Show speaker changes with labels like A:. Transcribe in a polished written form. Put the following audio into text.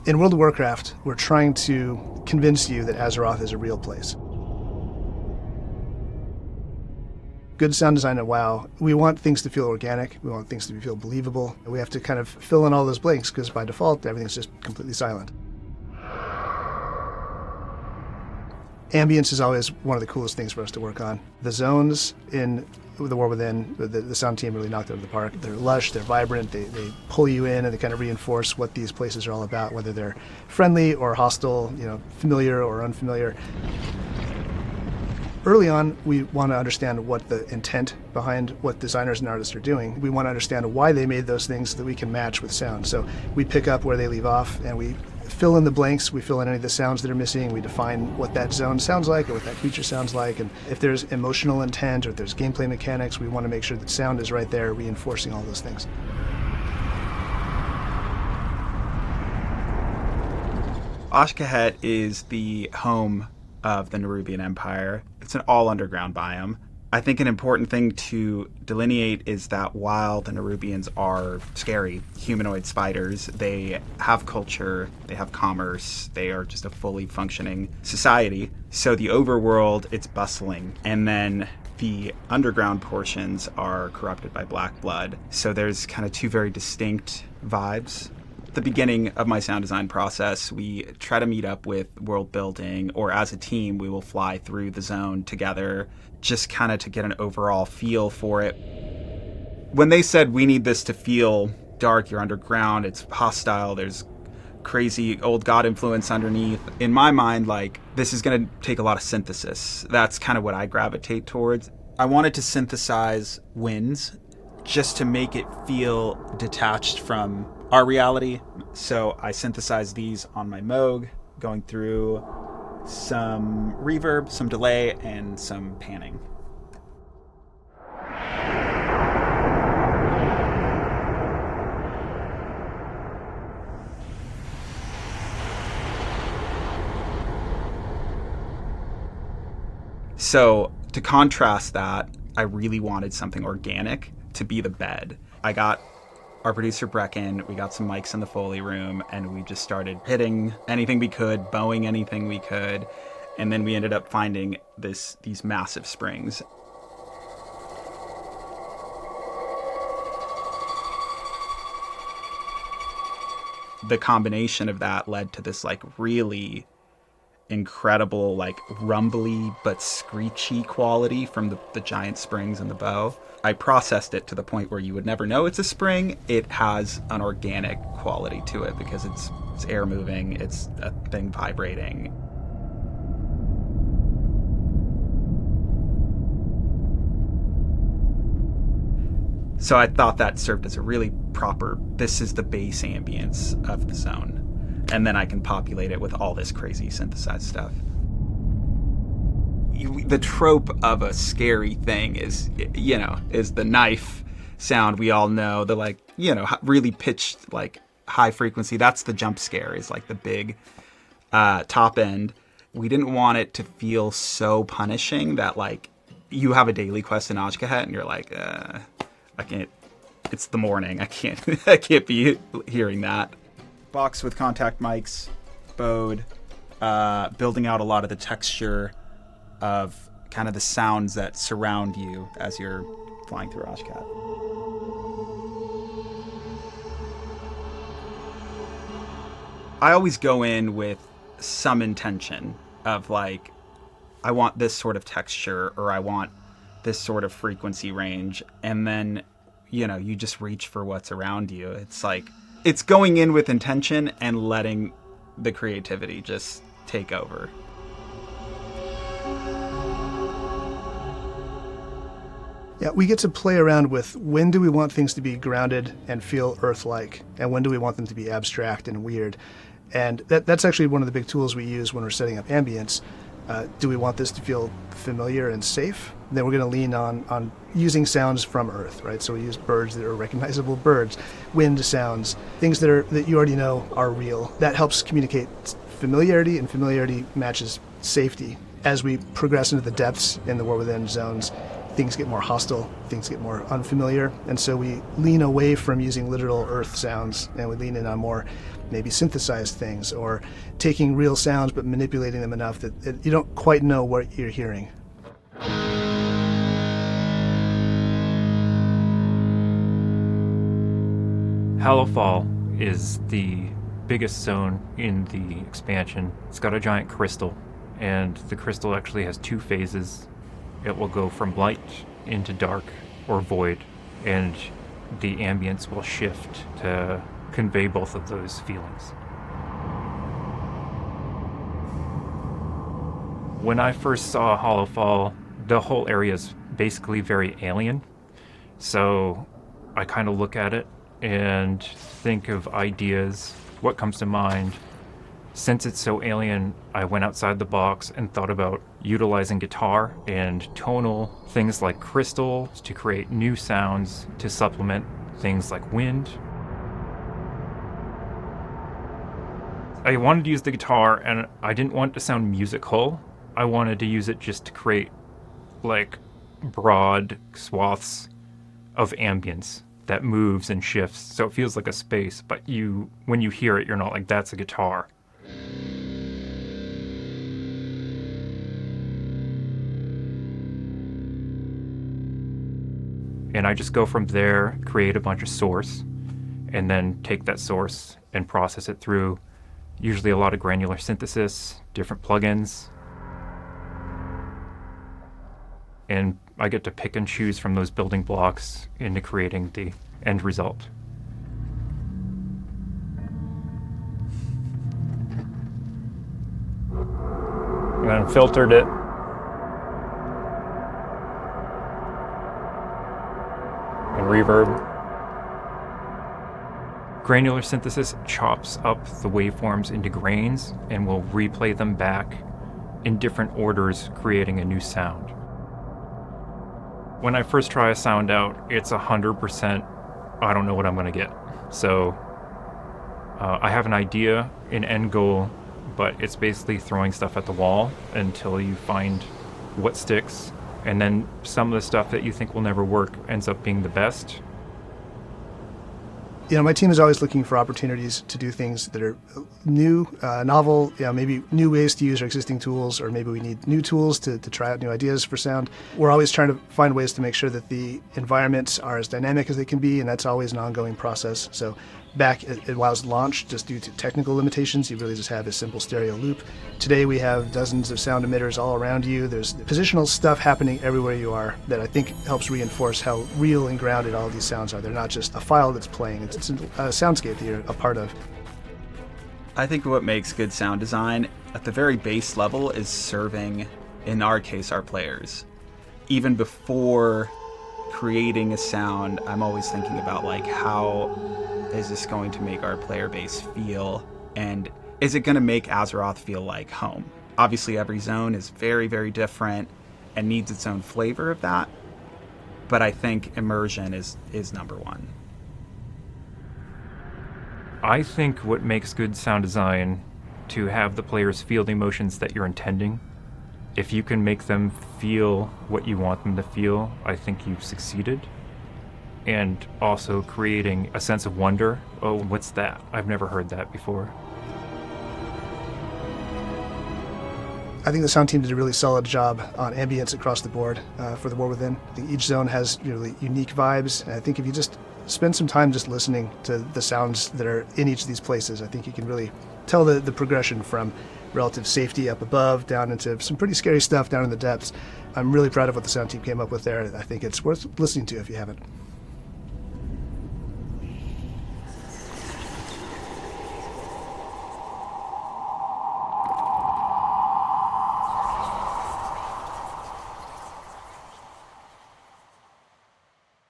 A: In World of Warcraft, we're trying to convince you that Azeroth is a real place. Good sound design at WoW, we want things to feel organic, we want things to feel believable. We have to kind of fill in all those blanks because by default, everything's just completely silent. Ambience is always one of the coolest things for us to work on. The zones in The War Within, the sound team really knocked it out of the park. They're lush, they're vibrant, they pull you in and they kind of reinforce what these places are all about, whether they're friendly or hostile, familiar or unfamiliar. Early on, we want to understand what the intent behind what designers and artists are doing. We want to understand why they made those things so that we can match with sound. So we pick up where they leave off and we fill in the blanks, we fill in any of the sounds that are missing, we define what that zone sounds like or what that creature sounds like, and if there's emotional intent or if there's gameplay mechanics, we want to make sure that sound is right there reinforcing all those things.
B: Azj-Kahet is the home of the Nerubian Empire. It's an all-underground biome. I think an important thing to delineate is that while the Nerubians are scary humanoid spiders, they have culture, they have commerce, they are just a fully functioning society. So the overworld, it's bustling. And then the underground portions are corrupted by black blood. So there's kind of two very distinct vibes. At the beginning of my sound design process, we try to meet up with world building, or as a team, we will fly through the zone together, just kind of to get an overall feel for it. When they said we need this to feel dark, you're underground, it's hostile, there's crazy old god influence underneath, in my mind, this is going to take a lot of synthesis. That's kind of what I gravitate towards. I wanted to synthesize winds just to make it feel detached from our reality. So I synthesized these on my Moog, going through some reverb, some delay, and some panning. So to contrast that, I really wanted something organic to be the bed. I got our producer Brecken, we got some mics in the Foley room, and we just started hitting anything we could, bowing anything we could, and then we ended up finding these massive springs. The combination of that led to this really incredible rumbly but screechy quality from the giant springs in the bow. I processed it to the point where you would never know it's a spring. It has an organic quality to it because it's air moving, it's a thing vibrating. So I thought that served as a really proper, this is the base ambience of the zone. And then I can populate it with all this crazy synthesized stuff. The trope of a scary thing is the knife sound we all know, the really pitched high frequency. That's the jump scare, is the big top end. We didn't want it to feel so punishing that you have a daily quest in Azj-Kahet and you're I can't, it's the morning, I can't be hearing that. Box with contact mics, bowed, building out a lot of the texture of kind of the sounds that surround you as you're flying through Azj-Kahet. I always go in with some intention of I want this sort of texture, or I want this sort of frequency range, and then you just reach for what's around you. It's going in with intention and letting the creativity just take over.
A: Yeah, we get to play around with when do we want things to be grounded and feel Earth-like, and when do we want them to be abstract and weird. And that's actually one of the big tools we use when we're setting up ambience. Do we want this to feel familiar and safe? Then we're going to lean on using sounds from Earth, right? So we use birds that are recognizable birds, wind sounds, things that you already know are real. That helps communicate familiarity, and familiarity matches safety. As we progress into the depths in the War Within zones, things get more hostile, things get more unfamiliar. And so we lean away from using literal earth sounds, and we lean in on more maybe synthesized things, or taking real sounds but manipulating them enough that you don't quite know what you're hearing.
C: Hallowfall is the biggest zone in the expansion. It's got a giant crystal, and the crystal actually has two phases. It will go from light into dark or void, and the ambience will shift to convey both of those feelings. When I first saw Hallowfall, the whole area is basically very alien. So I kind of look at it and think of ideas, what comes to mind. Since it's so alien, I went outside the box and thought about utilizing guitar and tonal things like crystals to create new sounds to supplement things like wind. I wanted to use the guitar, and I didn't want it to sound musical. I wanted to use it just to create like broad swaths of ambience that moves and shifts, so it feels like a space, but when you hear it, you're not like, that's a guitar. And I just go from there, create a bunch of source, and then take that source and process it through usually a lot of granular synthesis, different plugins. And I get to pick and choose from those building blocks into creating the end result. And then filtered it. And reverb. Granular synthesis chops up the waveforms into grains and will replay them back in different orders, creating a new sound. When I first try a sound out, it's 100%, I don't know what I'm going to get. So I have an idea, an end goal, but it's basically throwing stuff at the wall until you find what sticks. And then some of the stuff that you think will never work ends up being the best.
A: You know, my team is always looking for opportunities to do things that are new, novel, maybe new ways to use our existing tools, or maybe we need new tools to try out new ideas for sound. We're always trying to find ways to make sure that the environments are as dynamic as they can be, and that's always an ongoing process. So back at WoW's launch, just due to technical limitations, you really just have a simple stereo loop. Today we have dozens of sound emitters all around you. There's positional stuff happening everywhere you are that I think helps reinforce how real and grounded all of these sounds are. They're not just a file that's playing, it's a soundscape that you're a part of.
B: I think what makes good sound design at the very base level is serving, in our case, our players. Even before creating a sound, I'm always thinking about like, how is this going to make our player base feel, and is it going to make Azeroth feel like home? Obviously every zone is very, very different and needs its own flavor of that, but I think immersion is number one.
C: I think what makes good sound design to have the players feel the emotions that you're intending. If you can make them feel what you want them to feel, I think you've succeeded. And also creating a sense of wonder. Oh, what's that? I've never heard that before.
A: I think the sound team did a really solid job on ambience across the board for the War Within. I think each zone has really unique vibes, and I think if you just spend some time just listening to the sounds that are in each of these places, I think you can really tell the progression from relative safety up above down into some pretty scary stuff down in the depths. I'm really proud of what the sound team came up with there. I think it's worth listening to if you haven't.